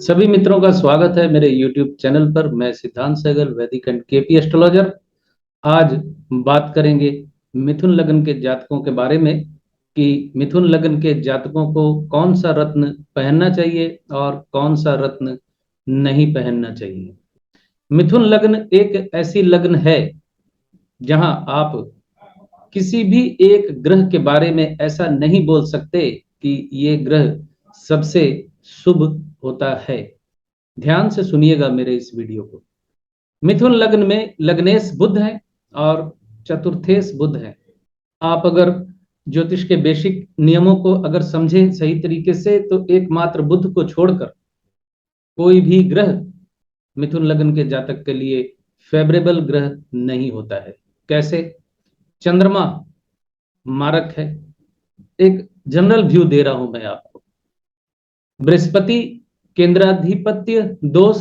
सभी मित्रों का स्वागत है मेरे YouTube चैनल पर। मैं सिद्धांत सहगल, वैदिक एंड केपी एस्ट्रोलॉजर। आज बात करेंगे मिथुन लग्न के जातकों के बारे में कि मिथुन लग्न के जातकों को कौन सा रत्न पहनना चाहिए और कौन सा रत्न नहीं पहनना चाहिए। मिथुन लग्न एक ऐसी लग्न है जहां आप किसी भी एक ग्रह के बारे में ऐसा नहीं बोल सकते कि ये ग्रह सबसे शुभ होता है। ध्यान से सुनिएगा मेरे इस वीडियो को। मिथुन लग्न में लग्नेश बुध है और चतुर्थेश बुध है। आप अगर ज्योतिष के बेसिक नियमों को अगर समझें सही तरीके से तो एकमात्र बुध को छोड़कर कोई भी ग्रह मिथुन लग्न के जातक के लिए फेवरेबल ग्रह नहीं होता है। कैसे? चंद्रमा मारक है। एक जनरल व्यू दे रहा हूं मैं आपको। बृहस्पति केंद्राधिपत्य दोष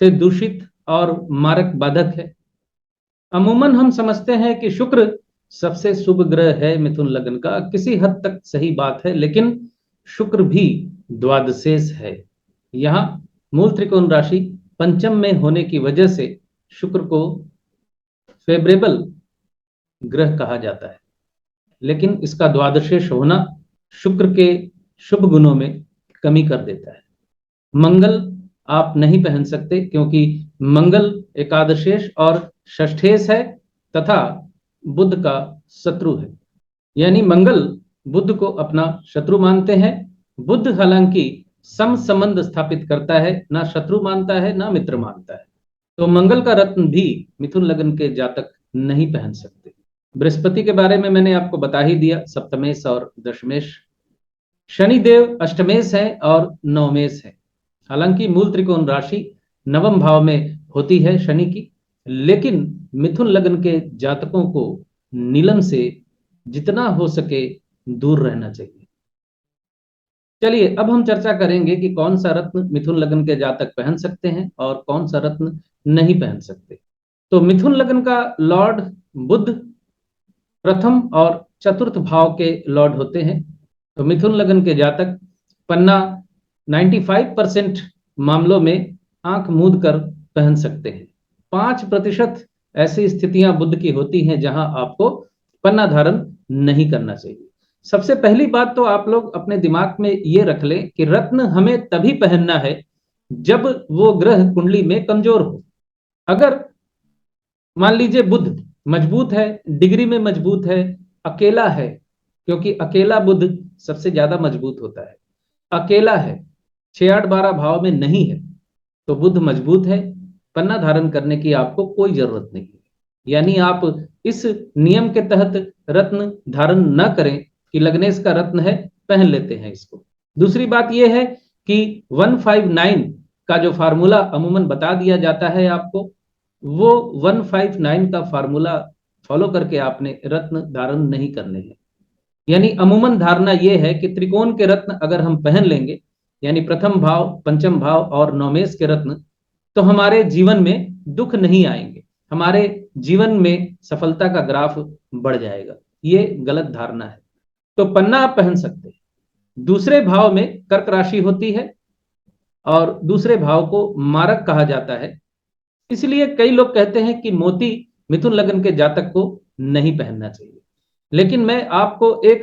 से दूषित और मारक बाधक है। अमूमन हम समझते हैं कि शुक्र सबसे शुभ ग्रह है मिथुन लग्न का। किसी हद तक सही बात है, लेकिन शुक्र भी द्वादशेष है। यहाँ मूल त्रिकोण राशि पंचम में होने की वजह से शुक्र को फेवरेबल ग्रह कहा जाता है, लेकिन इसका द्वादशेष होना शुक्र के शुभ गुणों में कमी कर देता है। मंगल आप नहीं पहन सकते क्योंकि मंगल एकादशेष और षष्ठेश है तथा बुध का शत्रु है। यानी मंगल बुध को अपना शत्रु मानते हैं। बुध हालांकि सम संबंध स्थापित करता है, ना शत्रु मानता है ना मित्र मानता है। तो मंगल का रत्न भी मिथुन लग्न के जातक नहीं पहन सकते। बृहस्पति के बारे में मैंने आपको बता ही दिया, सप्तमेश और दशमेश। शनिदेव अष्टमेश है और नवमेश है। हालांकि मूल त्रिकोण राशि नवम भाव में होती है शनि की, लेकिन मिथुन लग्न के जातकों को नीलम से जितना हो सके दूर रहना चाहिए। चलिए अब हम चर्चा करेंगे कि कौन सा रत्न मिथुन लग्न के जातक पहन सकते हैं और कौन सा रत्न नहीं पहन सकते। तो मिथुन लग्न का लॉर्ड बुध प्रथम और चतुर्थ भाव के लॉर्ड होते हैं। तो मिथुन लग्न के जातक पन्ना 95% मामलों में आंख मूंद कर पहन सकते हैं। 5% ऐसी स्थितियां बुध की होती हैं जहां आपको पन्ना धारण नहीं करना चाहिए। सबसे पहली बात तो आप लोग अपने दिमाग में ये रख लें कि रत्न हमें तभी पहनना है जब वो ग्रह कुंडली में कमजोर हो। अगर मान लीजिए बुध मजबूत है, डिग्री में मजबूत है, अकेला है, क्योंकि अकेला बुध सबसे ज्यादा मजबूत होता है। अकेला है, 6 8 12 भाव में नहीं है, तो बुध मजबूत है, पन्ना धारण करने की आपको कोई जरूरत नहीं है। यानी आप इस नियम के तहत रत्न धारण न करें कि लग्नेश का रत्न है, पहन लेते हैं इसको। दूसरी बात यह है कि 159 का जो फार्मूला अमूमन बता दिया जाता है आपको, वो 159 का फार्मूला फॉलो करके आपने रत्न धारण नहीं करने हैं। यानी अमूमन धारणा यह है कि त्रिकोण के रत्न अगर हम पहन लेंगे, यानी प्रथम भाव, पंचम भाव और नवमेश के रत्न, तो हमारे जीवन में दुख नहीं आएंगे, हमारे जीवन में सफलता का ग्राफ बढ़ जाएगा। ये गलत धारणा है। तो पन्ना आप पहन सकते हैं। दूसरे भाव में कर्क राशि होती है और दूसरे भाव को मारक कहा जाता है। इसलिए कई लोग कहते हैं कि मोती मिथुन लग्न के जातक को नहीं पहनना चाहिए। लेकिन मैं आपको एक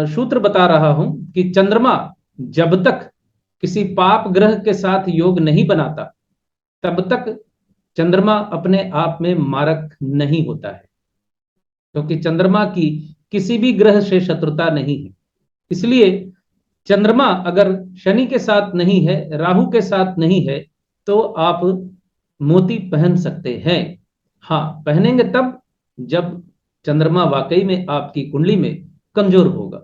सूत्र बता रहा हूं कि चंद्रमा जब तक किसी पाप ग्रह के साथ योग नहीं बनाता, तब तक चंद्रमा अपने आप में मारक नहीं होता है, क्योंकि चंद्रमा की किसी भी ग्रह से शत्रुता नहीं है। इसलिए चंद्रमा अगर शनि के साथ नहीं है, राहु के साथ नहीं है, तो आप मोती पहन सकते हैं। हाँ, पहनेंगे तब जब चंद्रमा वाकई में आपकी कुंडली में कमजोर होगा।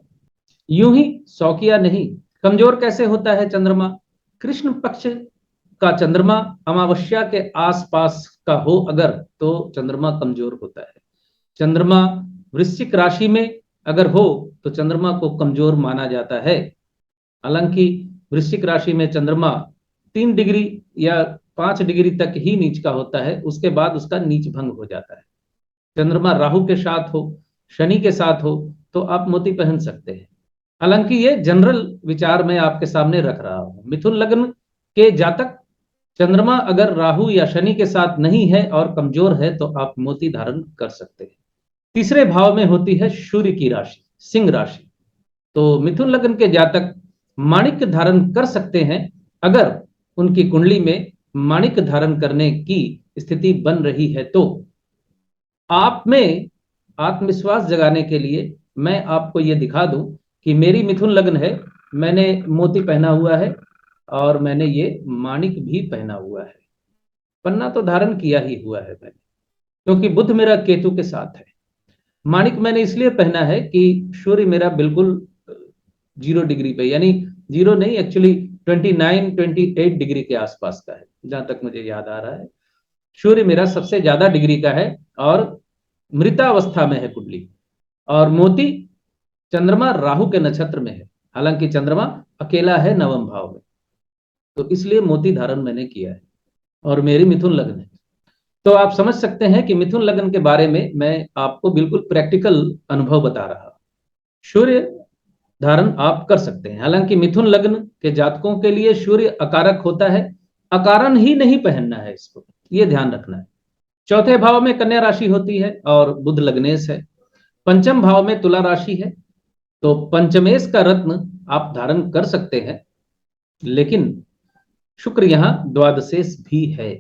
यूं ही शौकिया नहीं। कमजोर कैसे होता है चंद्रमा? कृष्ण पक्ष का चंद्रमा अमावस्या के आसपास का हो अगर, तो चंद्रमा कमजोर होता है। चंद्रमा वृश्चिक राशि में अगर हो तो चंद्रमा को कमजोर माना जाता है। हालांकि वृश्चिक राशि में चंद्रमा 3 डिग्री या 5 डिग्री तक ही नीच का होता है, उसके बाद उसका नीच भंग हो जाता है। चंद्रमा राहु के साथ हो, शनि के साथ हो, तो आप मोती पहन सकते हैं। हालांकि ये जनरल विचार मैं आपके सामने रख रहा हूं। मिथुन लग्न के जातक चंद्रमा अगर राहु या शनि के साथ नहीं है और कमजोर है तो आप मोती धारण कर सकते हैं। तीसरे भाव में होती है सूर्य की राशि, सिंह राशि। तो मिथुन लग्न के जातक माणिक्य धारण कर सकते हैं अगर उनकी कुंडली में माणिक्य धारण करने की स्थिति बन रही है। तो आप में आत्मविश्वास जगाने के लिए मैं आपको यह दिखा दूं कि मेरी मिथुन लग्न है, मैंने मोती पहना हुआ है और मैंने ये माणिक भी पहना हुआ है। पन्ना तो धारण किया ही हुआ है मैंने, क्योंकि बुध मेरा केतु के साथ है। माणिक मैंने इसलिए पहना है कि सूर्य मेरा बिल्कुल 0 डिग्री पे, यानी जीरो नहीं, एक्चुअली 29-28 डिग्री के आसपास का है, जहां तक मुझे याद आ रहा है। सूर्य मेरा सबसे ज्यादा डिग्री का है और मृतावस्था में है कुंडली। और मोती चंद्रमा राहु के नक्षत्र में है, हालांकि चंद्रमा अकेला है नवम भाव में, तो इसलिए मोती धारण मैंने किया है और मेरी मिथुन लग्न है। तो आप समझ सकते हैं कि मिथुन लग्न के बारे में मैं आपको बिल्कुल प्रैक्टिकल अनुभव बता रहा। सूर्य धारण आप कर सकते हैं, हालांकि मिथुन लग्न के जातकों के लिए सूर्य अकारक होता है, अकारण ही नहीं पहनना है, इसको ये ध्यान रखना है। चौथे भाव में कन्या राशि होती है और बुध लग्नेश है। पंचम भाव में तुला राशि है। तो पंचमेश का रत्न आप धारण कर सकते हैं, लेकिन शुक्र यहाँ द्वादशेश भी है।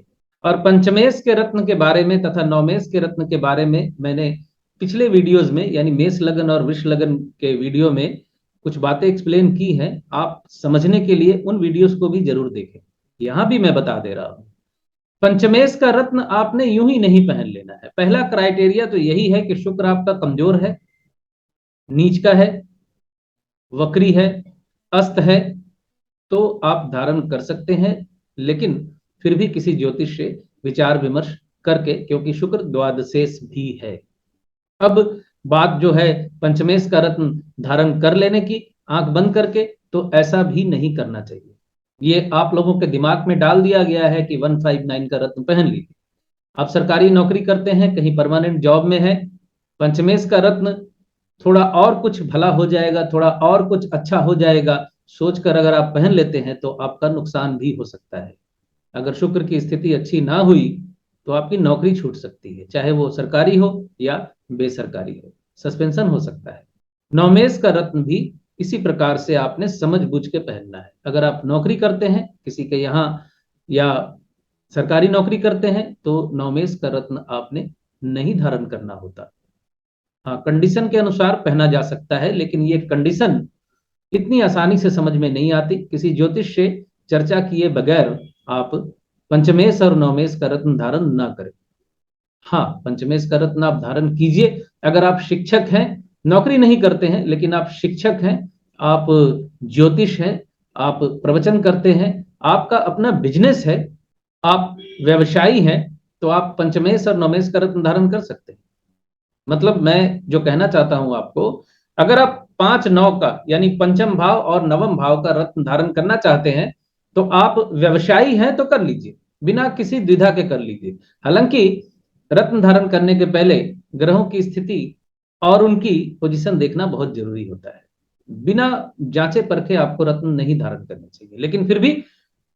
और पंचमेश के रत्न के बारे में तथा नवमेश के रत्न के बारे में मैंने पिछले वीडियोस में, यानी मेष लगन और वृष लगन के वीडियो में कुछ बातें एक्सप्लेन की हैं। आप समझने के लिए उन वीडियोस को भी जरूर देखें, यहां भी मैं बता दे रहा हूं। पंचमेश का रत्न आपने यूं ही नहीं पहन लेना है। पहला क्राइटेरिया तो यही है कि शुक्र आपका कमजोर है, नीच का है, वक्री है, अस्त है, तो आप धारण कर सकते हैं, लेकिन फिर भी किसी ज्योतिष से विचार विमर्श करके, क्योंकि शुक्र द्वादशेश भी है। अब बात जो है पंचमेश का रत्न धारण कर लेने की आंख बंद करके, तो ऐसा भी नहीं करना चाहिए। ये आप लोगों के दिमाग में डाल दिया गया है कि 159 का रत्न पहन लीजिए। आप सरकारी नौकरी करते हैं, कहीं परमानेंट जॉब में है, पंचमेश का रत्न थोड़ा और कुछ भला हो जाएगा, थोड़ा और कुछ अच्छा हो जाएगा सोचकर अगर आप पहन लेते हैं तो आपका नुकसान भी हो सकता है। अगर शुक्र की स्थिति अच्छी ना हुई तो आपकी नौकरी छूट सकती है, चाहे वो सरकारी हो या बेसरकारी हो, सस्पेंशन हो सकता है। नवमेश का रत्न भी इसी प्रकार से आपने समझ बूझ के पहनना है। अगर आप नौकरी करते हैं किसी के यहाँ या सरकारी नौकरी करते हैं तो नवमेश का रत्न आपने नहीं धारण करना होता। हाँ, कंडीशन के अनुसार पहना जा सकता है, लेकिन ये कंडीशन इतनी आसानी से समझ में नहीं आती। किसी ज्योतिष से चर्चा किए बगैर आप पंचमेश और नवमेश का रत्न धारण ना करें। हाँ, पंचमेश का रत्न आप धारण कीजिए अगर आप शिक्षक हैं, नौकरी नहीं करते हैं लेकिन आप शिक्षक हैं, आप ज्योतिष हैं, आप प्रवचन करते हैं, आपका अपना बिजनेस है, आप व्यवसायी हैं, तो आप पंचमेश और नवमेश का रत्न धारण कर सकते हैं। मतलब मैं जो कहना चाहता हूं आपको, अगर आप 5-9 का यानी पंचम भाव और नवम भाव का रत्न धारण करना चाहते हैं तो आप व्यवसायी हैं तो कर लीजिए, बिना किसी द्विधा के कर लीजिए। हालांकि रत्न धारण करने के पहले ग्रहों की स्थिति और उनकी पोजीशन देखना बहुत जरूरी होता है। बिना जांचे परखे आपको रत्न नहीं धारण करना चाहिए, लेकिन फिर भी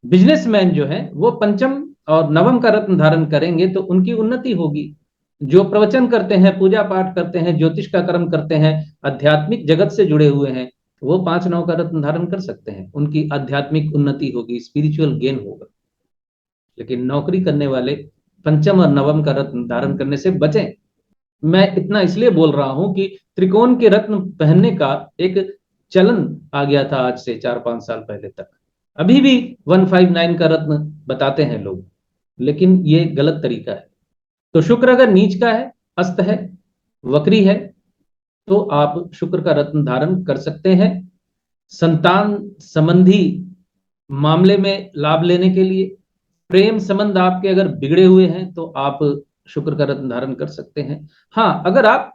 बिजनेसमैन जो है वो पंचम और नवम का रत्न धारण करेंगे तो उनकी उन्नति होगी। जो प्रवचन करते हैं, पूजा पाठ करते हैं, ज्योतिष का कर्म करते हैं, आध्यात्मिक जगत से जुड़े हुए हैं, वो 5-9 का रत्न धारण कर सकते हैं, उनकी आध्यात्मिक उन्नति होगी, स्पिरिचुअल गेन होगा। लेकिन नौकरी करने वाले पंचम और नवम का रत्न धारण करने से बचें। मैं इतना इसलिए बोल रहा हूं कि त्रिकोण के रत्न पहनने का एक चलन आ गया था आज से 4-5 साल पहले तक। अभी भी 159 का रत्न बताते हैं लोग, लेकिन ये गलत तरीका है। तो शुक्र अगर नीच का है, अस्त है, वक्री है, तो आप शुक्र का रत्न धारण कर सकते हैं। संतान संबंधी मामले में लाभ लेने के लिए, प्रेम संबंध आपके अगर बिगड़े हुए हैं तो आप शुक्र का रत्न धारण कर सकते हैं। हाँ, अगर आप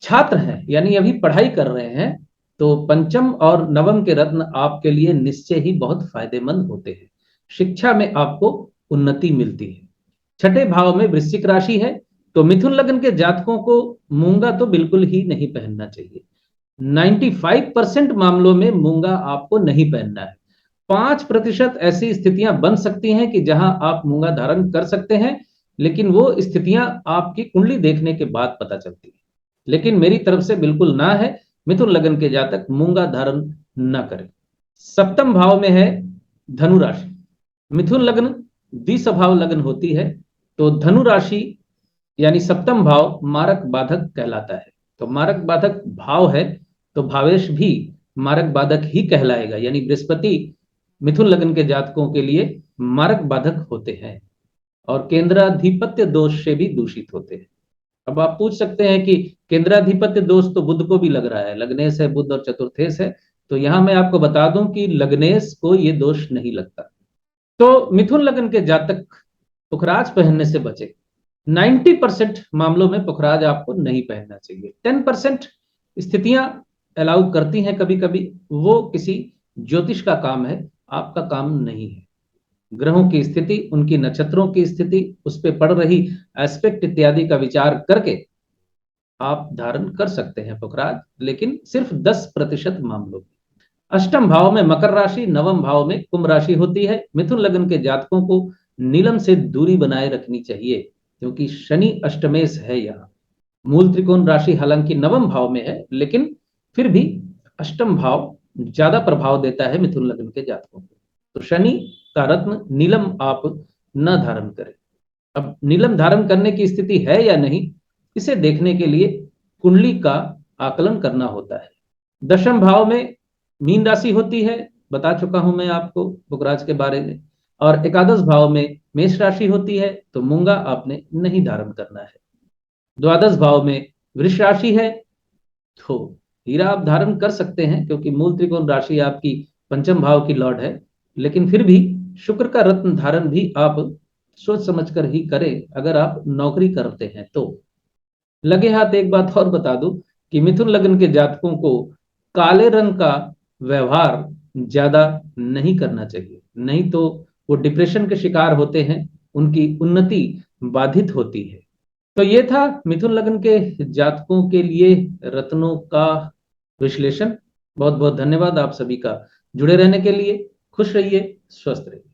छात्र हैं यानी अभी पढ़ाई कर रहे हैं तो पंचम और नवम के रत्न आपके लिए निश्चय ही बहुत फायदेमंद होते हैं। शिक्षा में आपको उन्नति मिलती है। छठे भाव में वृश्चिक राशि है, तो मिथुन लग्न के जातकों को मूंगा तो बिल्कुल ही नहीं पहनना चाहिए। 95% मामलों में मूंगा आपको नहीं पहनना है। 5% ऐसी स्थितियां बन सकती हैं कि जहां आप मूंगा धारण कर सकते हैं, लेकिन वो स्थितियां आपकी कुंडली देखने के बाद पता चलती है। लेकिन मेरी तरफ से बिल्कुल ना है, मिथुन लगन के जातक मूंगा धारण ना करें। सप्तम भाव में है धनु राशि। मिथुन लग्न द्विस्वभाव लग्न होती है, तो धनु राशि यानी सप्तम भाव मारक बाधक कहलाता है। तो मारक बाधक भाव है, तो भावेश भी मारक बाधक ही कहलाएगा, यानी बृहस्पति मिथुन लग्न के जातकों के लिए मारक बाधक होते हैं और केंद्राधिपत्य दोष से भी दूषित होते हैं। अब आप पूछ सकते हैं कि केंद्राधिपत्य दोष तो बुध को भी लग रहा है, लग्नेश है बुध और चतुर्थेश है। तो यहां मैं आपको बता दूं कि लग्नेश को ये दोष नहीं लगता। तो मिथुन लग्न के जातक पुखराज पहनने से बचे। 90% मामलों में पुखराज आपको नहीं पहनना चाहिए। 10% स्थितियां अलाउ करती हैं कभी कभी, वो किसी ज्योतिष का काम है, आपका काम नहीं है। ग्रहों की स्थिति, उनकी नक्षत्रों की स्थिति, उस पर पड़ रही एस्पेक्ट इत्यादि का विचार करके आप धारण कर सकते हैं पुखराज, लेकिन सिर्फ 10% मामलों में। अष्टम भाव में मकर राशि, नवम भाव में कुंभ राशि होती है। मिथुन लग्न के जातकों को नीलम से दूरी बनाए रखनी चाहिए, क्योंकि शनि अष्टमेश है। यहाँ मूल त्रिकोण राशि हालांकि नवम भाव में है, लेकिन फिर भी अष्टम भाव ज्यादा प्रभाव देता है मिथुन लग्न के जातकों को। तो शनि का रत्न नीलम आप न धारण करें। अब नीलम धारण करने की स्थिति है या नहीं, इसे देखने के लिए कुंडली का आकलन करना होता है। दशम भाव में मीन राशि होती है, बता चुका हूं मैं आपको पुखराज के बारे में। और एकादश भाव में मेष राशि होती है, तो मूंगा आपने नहीं धारण करना है। द्वादश भाव में वृष राशि है, तो हीरा आप धारण कर सकते हैं, क्योंकि मूल त्रिकोण राशि आपकी पंचम भाव की लॉर्ड है। लेकिन फिर भी शुक्र का रत्न धारण भी आप सोच समझकर ही करें, अगर आप नौकरी करते हैं तो। लगे हाथ एक बात और बता दूं कि मिथुन लग्न के जातकों को काले रंग का व्यवहार ज्यादा नहीं करना चाहिए, नहीं तो वो डिप्रेशन के शिकार होते हैं, उनकी उन्नति बाधित होती है। तो ये था मिथुन लग्न के जातकों के लिए रत्नों का विश्लेषण। बहुत बहुत धन्यवाद आप सभी का जुड़े रहने के लिए। खुश रहिए, स्वस्थ रहिए।